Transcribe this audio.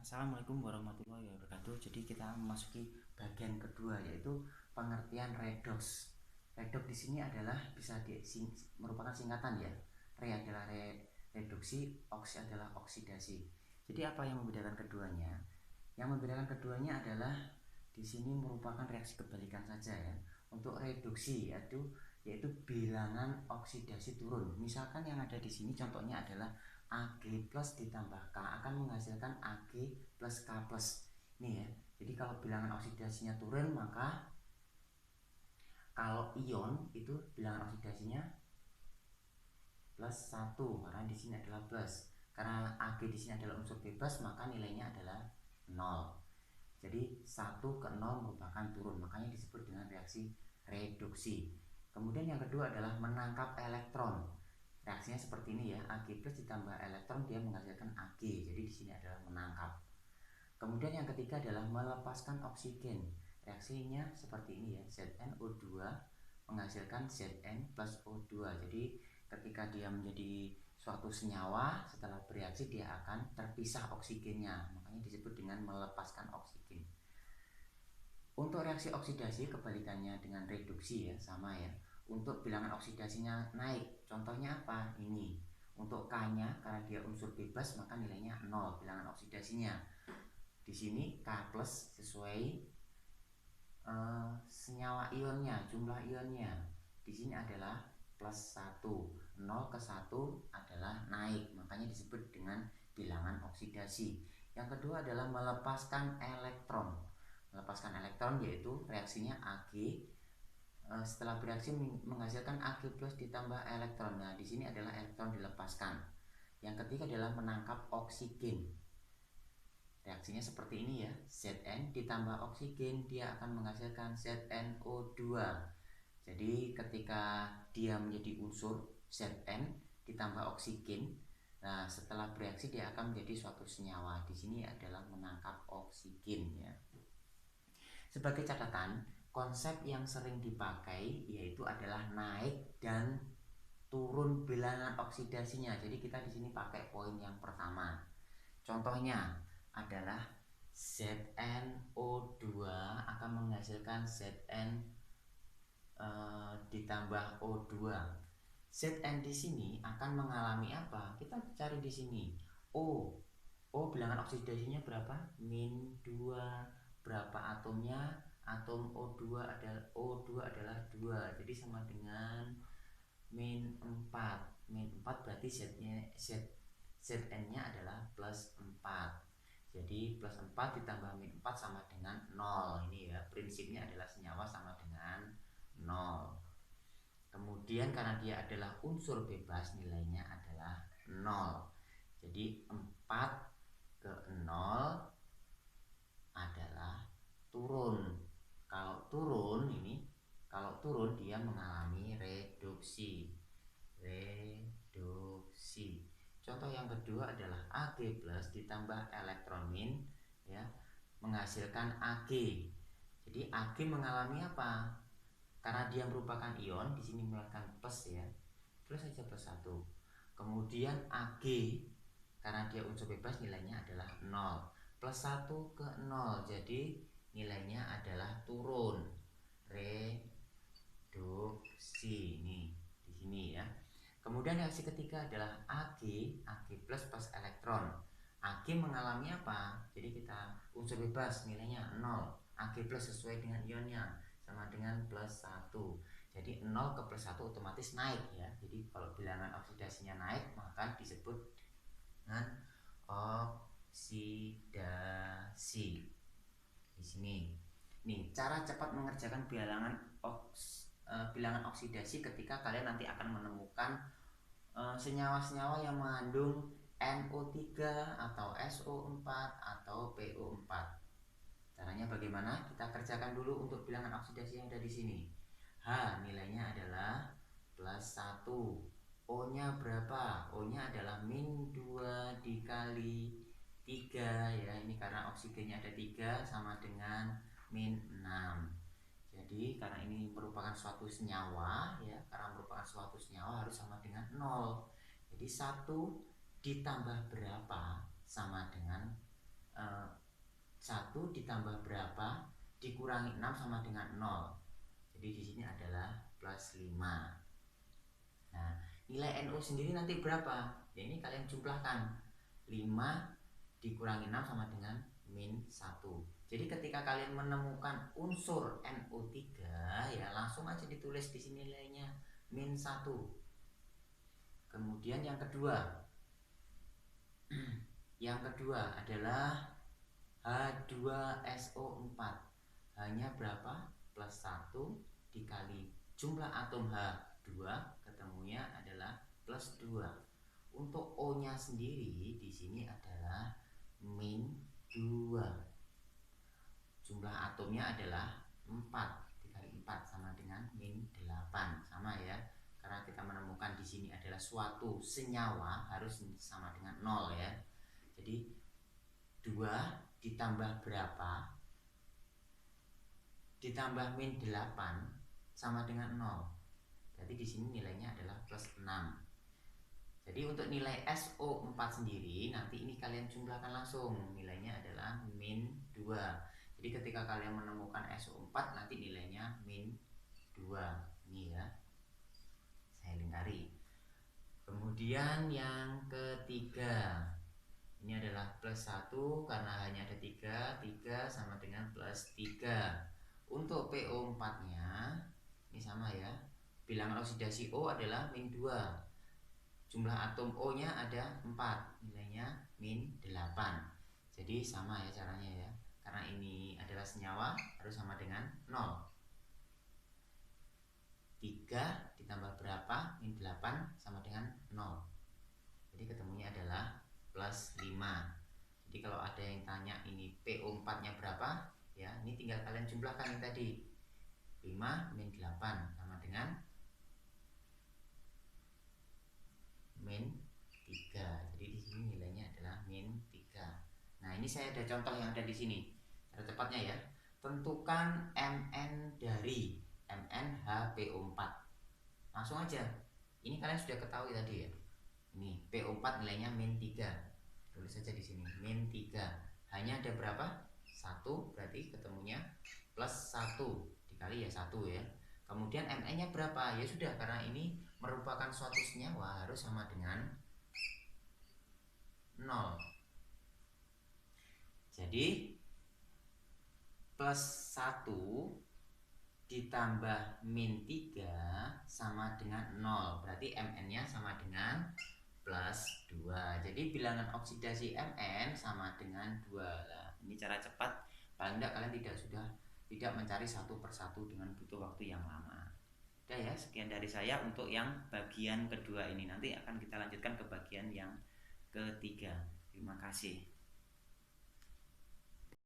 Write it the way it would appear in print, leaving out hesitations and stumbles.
Assalamualaikum warahmatullahi wabarakatuh. Jadi kita memasuki bagian kedua, yaitu pengertian redox. Redox di sini adalah merupakan singkatan ya. Re adalah reduksi, oksi adalah oksidasi. Jadi apa yang membedakan keduanya? Yang membedakan keduanya adalah di sini merupakan reaksi kebalikan saja ya. Untuk reduksi yaitu bilangan oksidasi turun. Misalkan yang ada di sini contohnya adalah Ag plus ditambah K akan menghasilkan Ag plus K plus. Ini ya. Jadi kalau bilangan oksidasinya turun, maka kalau ion itu bilangan oksidasinya plus 1 karena di sini adalah plus. Karena Ag di sini adalah unsur bebas, maka nilainya adalah 0. Jadi 1 ke 0 merupakan turun, makanya disebut dengan reaksi reduksi. Kemudian yang kedua adalah menangkap elektron. Reaksinya seperti ini ya, Ag plus ditambah elektron dia menghasilkan Ag. Jadi di sini adalah menangkap. Kemudian yang ketiga adalah melepaskan oksigen. Reaksinya seperti ini ya, ZnO2 menghasilkan Zn plus O2. Jadi ketika dia menjadi suatu senyawa, setelah bereaksi dia akan terpisah oksigennya, makanya disebut dengan melepaskan oksigen. Untuk reaksi oksidasi kebalikannya dengan reduksi ya, sama ya. Untuk bilangan oksidasinya naik, contohnya apa? Ini. Untuk K-nya karena dia unsur bebas maka nilainya 0 bilangan oksidasinya. Di sini K plus sesuai senyawa ionnya, jumlah ionnya. Di sini adalah plus 1. 0 ke 1 adalah naik, makanya disebut dengan bilangan oksidasi. Yang kedua adalah melepaskan elektron. Melepaskan elektron yaitu reaksinya Ag setelah bereaksi menghasilkan Ag plus ditambah elektron. Nah, di sini adalah elektron dilepaskan. Yang ketiga adalah menangkap oksigen. Reaksinya seperti ini ya, Zn ditambah oksigen dia akan menghasilkan ZnO2. Jadi ketika dia menjadi unsur Zn ditambah oksigen, nah setelah bereaksi dia akan menjadi suatu senyawa. Di sini adalah menangkap oksigen ya. Sebagai catatan, konsep yang sering dipakai yaitu adalah naik dan turun bilangan oksidasinya. Jadi kita di sini pakai poin yang pertama. Contohnya adalah ZnO2 akan menghasilkan Zn ditambah O2. Zn di sini akan mengalami apa? Kita cari di sini. O bilangan oksidasinya berapa? -2. Berapa atomnya? Atom O2 adalah 2. Jadi sama dengan -4. -4 berarti Zn-nya adalah plus 4. Jadi plus 4 ditambah -4 sama dengan 0. Ini ya, prinsipnya adalah senyawa sama dengan 0. Kemudian karena dia adalah unsur bebas, nilainya adalah 0. Jadi 4 ke 0 adalah turun. Kalau turun dia mengalami reduksi. Contoh yang kedua adalah Ag plus ditambah elektron min ya, menghasilkan Ag. Jadi Ag mengalami apa? Karena dia merupakan ion, di sini mengeluarkan plus ya. Plus saja plus 1. Kemudian Ag karena dia unsur bebas nilainya adalah 0. Plus 1 ke 0. Jadi nilainya adalah turun. Reduksi ini di sini ya. Kemudian reaksi ketiga adalah Ag plus elektron. Ag mengalami apa? Jadi kita unsur bebas nilainya 0. Ag plus sesuai dengan ionnya sama dengan plus 1. Jadi 0 ke plus 1 otomatis naik ya. Jadi kalau bilangan oksidasinya naik maka disebut dengan oksidasi. Di sini. Nih, cara cepat mengerjakan bilangan oksidasi ketika kalian nanti akan menemukan senyawa-senyawa yang mengandung NO3 atau SO4 atau PO4. Caranya bagaimana? Kita kerjakan dulu untuk bilangan oksidasi yang ada di sini. H nilainya adalah plus 1. O-nya berapa? O-nya adalah -2 dikali 3 ya. Ini karena oksigennya ada 3 sama dengan -6. Jadi karena ini merupakan suatu senyawa ya, karena merupakan suatu senyawa harus sama dengan 0. Jadi 1 ditambah berapa sama dengan 1 ditambah berapa dikurangi 6 sama dengan 0. Jadi di sini adalah plus 5. Nah, nilai NO sendiri nanti berapa? Ya, ini kalian jumlahkan. 5 dikurangi 6 sama dengan min 1. Jadi ketika kalian menemukan unsur NO3 ya langsung aja ditulis di sini nilainya min 1. Kemudian yang kedua adalah H2SO4. H-nya berapa? Plus 1 dikali jumlah atom H2 ketemunya adalah plus 2. Untuk O-nya sendiri di sini adalah min 2. Jumlah atomnya adalah 4 dikali 4 sama dengan min 8. Sama ya. Karena kita menemukan di sini adalah suatu senyawa harus sama dengan 0 ya. Jadi 2 ditambah berapa? Ditambah min 8 sama dengan 0. Berarti di sini nilainya adalah plus 6. Jadi untuk nilai SO4 sendiri nanti ini kalian jumlahkan langsung. Nilainya adalah min 2. Jadi ketika kalian menemukan SO4 nanti nilainya min 2. Ini ya. Saya lingkari. Kemudian yang ketiga. Ini adalah plus 1 karena hanya ada 3. 3 sama dengan plus 3. Untuk PO4-nya ini sama ya. Bilangan oksidasi O adalah min 2. Jumlah atom O-nya ada 4. Nilainya min 8. Jadi sama ya caranya ya. Karena ini adalah senyawa harus sama dengan 0. 3 ditambah berapa? Min 8 sama dengan 0. Jadi ketemunya adalah plus 5. Jadi kalau ada yang tanya ini PO4-nya berapa? Ya, ini tinggal kalian jumlahkan yang tadi. 5 min 8 sama dengan min 3. Jadi di sini nilainya adalah min 3. Nah, ini saya ada contoh yang ada di sini. Cara cepatnya ya. Tentukan Mn dari MnHPO4. Langsung aja. Ini kalian sudah ketahui tadi ya. Ini PO4 nilainya min 3. Tulis saja di sini min 3. Hanya ada berapa? 1, berarti ketemunya plus 1 dikali ya 1 ya. Kemudian Mn-nya berapa? Ya sudah, karena ini merupakan suatu senyawa harus sama dengan 0. Jadi plus 1 ditambah min 3 sama dengan 0. Berarti Mn-nya sama dengan plus 2. Jadi bilangan oksidasi Mn sama dengan 2. Nah, ini cara cepat. Paling tidak kalian tidak mencari satu persatu dengan butuh waktu yang lama. Udah ya, sekian dari saya untuk yang bagian kedua ini. Nanti akan kita lanjutkan ke bagian yang ketiga. Terima kasih.